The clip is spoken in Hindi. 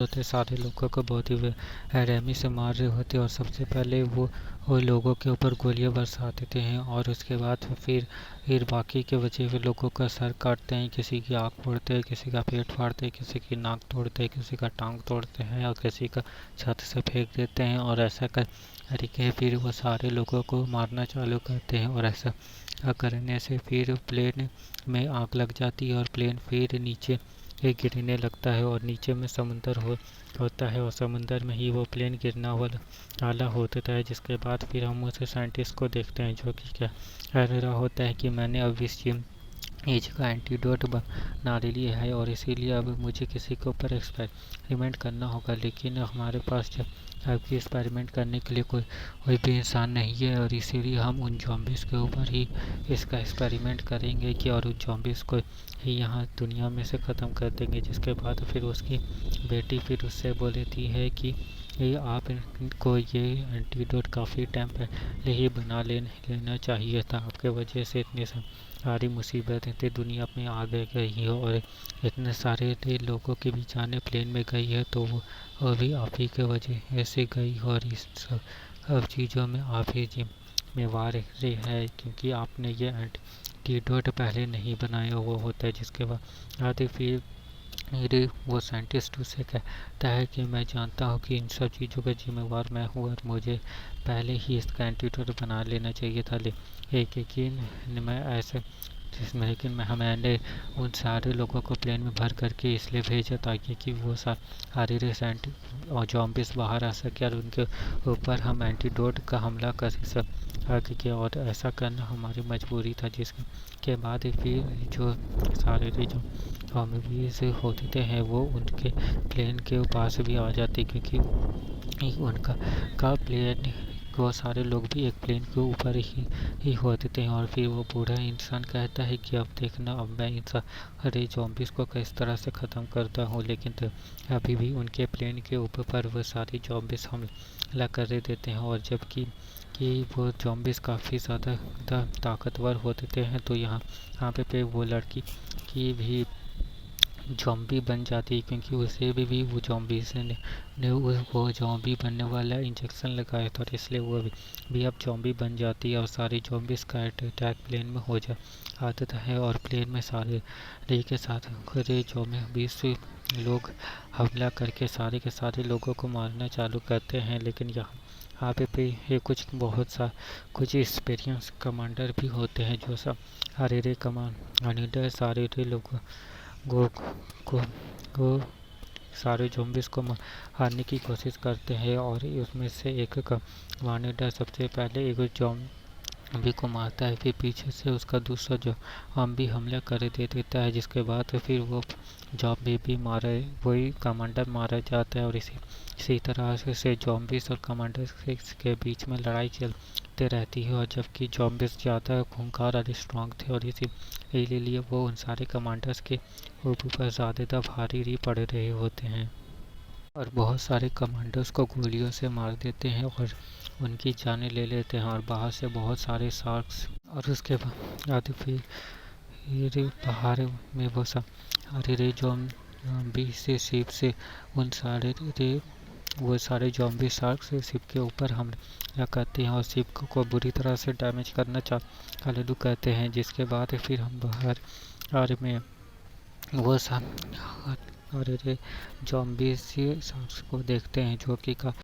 होते सारे लोगों को बहुत ही बेरहमी से मार रहे होते और सबसे पहले वो लोगों के ऊपर गोलियां बरसाते थे हैं और उसके बाद फिर बाकी के बचे हुए लोगों का सर काटते हैं, किसी की आँख फोड़ते हैं, किसी का पेट फाड़ते हैं, किसी की नाक तोड़ते हैं, किसी का टांग तोड़ते हैं और किसी का छत से फेंक देते हैं और ऐसा करके फिर वो सारे लोगों को मारना चालू करते हैं और ऐसा करने से फिर प्लेन में आग लग जाती है और प्लेन फिर नीचे गिरने लगता है और नीचे में समुंदर होता है और समुंदर में ही वो प्लेन गिरना वाला होता है। जिसके बाद फिर हम उस साइंटिस्ट को देखते हैं जो कि क्या कह रहा होता है कि मैंने अब इस एज का एंटीडोट बना लिया है और इसीलिए अब मुझे किसी के ऊपर एक्सपेरिमेंट करना होगा, लेकिन हमारे पास जब आपकी एक्सपेरिमेंट करने के लिए कोई भी इंसान नहीं है और इसीलिए हम उन जॉम्बिस के ऊपर ही इसका एक्सपेरिमेंट करेंगे कि और उन जॉम्बिस को ही यहाँ दुनिया में से ख़त्म कर देंगे। जिसके बाद फिर उसकी बेटी फिर उससे बोलती है कि ये आपको ये एंटीडोट काफ़ी टाइम पहले ही बना लेना चाहिए था, आपके वजह से इतनी सारी मुसीबतें थी दुनिया में आ गई है और इतने सारे लोगों की भी जाने प्लेन में गई है, तो वो भी आप ही के वजह से गई और इस सब चीज़ों में आप ही जिम्मेवार है क्योंकि आपने ये एंटीडोट पहले नहीं बनाया हुआ होता है। जिसके बाद फिर वो साइंटिस्ट उससे कहता है कि मैं जानता हूँ कि इन सब चीज़ों का जिम्मेवार मैं हूँ और मुझे पहले ही इसका एंटीडोट बना लेना चाहिए था, लेकिन मैं ऐसे मैंने उन सारे लोगों को प्लेन में भर करके इसलिए भेजा ताकि कि वो सारे और जॉम्बिस बाहर आ सके और उनके ऊपर हम एंटीडोट का हमला कर सके और ऐसा करना हमारी मजबूरी था। जिसके बाद फिर जो सारे जो जॉम्बिस होते हैं वो उनके प्लेन के पास भी आ जाते क्योंकि उनका प्लेन वो सारे लोग भी एक प्लेन के ऊपर ही होते थे और फिर वो बूढ़ा इंसान कहता है कि अब देखना अब मैं इन सारे जॉम्बिस को किस तरह से ख़त्म करता हूँ, लेकिन तो अभी भी उनके प्लेन के ऊपर पर वो सारे जॉम्बिस हमला कर देते हैं और जबकि वो जॉम्बिस काफ़ी ज़्यादा ताकतवर होते हैं तो यहाँ पे वो लड़की की भी जॉम्बी बन जाती है क्योंकि उसे भी वो जॉम्बीज ने वो जॉम्बी बनने वाला इंजेक्शन लगाया था और इसलिए वो भी अब जॉम्बी बन जाती है और सारी जॉम्बीज का अटैक प्लेन में हो आता है और प्लेन में सारे के साथ जॉम्बीज लोग हमला करके सारे के सारे लोगों को मारना चालू करते हैं। लेकिन यहाँ पे कुछ एक्सपीरियंस कमांडर भी होते हैं जो सब कमांडर सारे लोगों को सारे ज़ॉम्बीज़ को मारने की कोशिश करते हैं और उसमें से एक कमांडर सबसे पहले एक ज़ॉम्बी को मारता है, फिर पीछे से उसका दूसरा ज़ॉम्बी हमला कर देता है। जिसके बाद फिर वो ज़ॉम्बी भी वही कमांडर मारा जाता है और इसी तरह से ज़ॉम्बीज़ और कमांडर के बीच में लड़ाई चलते रहती है और जबकि ज़ॉम्बीज़ ज़्यादा खूंखार और स्ट्रांग थे और इसीलिए वो उन सारे कमांडर्स के ऊपर ज़्यादा भारी पड़ रहे होते हैं और बहुत सारे कमांडर्स को गोलियों से मार देते हैं और उनकी जानें ले लेते हैं और बाहर से बहुत सारे शार्क्स और उसके बाद फिर बाहर में वो सारे जॉम्बी से शिप से उन सारे जॉम्बी शार्क से शिप के ऊपर हमला करते हैं और शिप को बुरी तरह से डैमेज करना चालू करते हैं। जिसके बाद फिर हम बाहर में वो सारे जॉम्बी शार्क्स को देखते हैं जो कि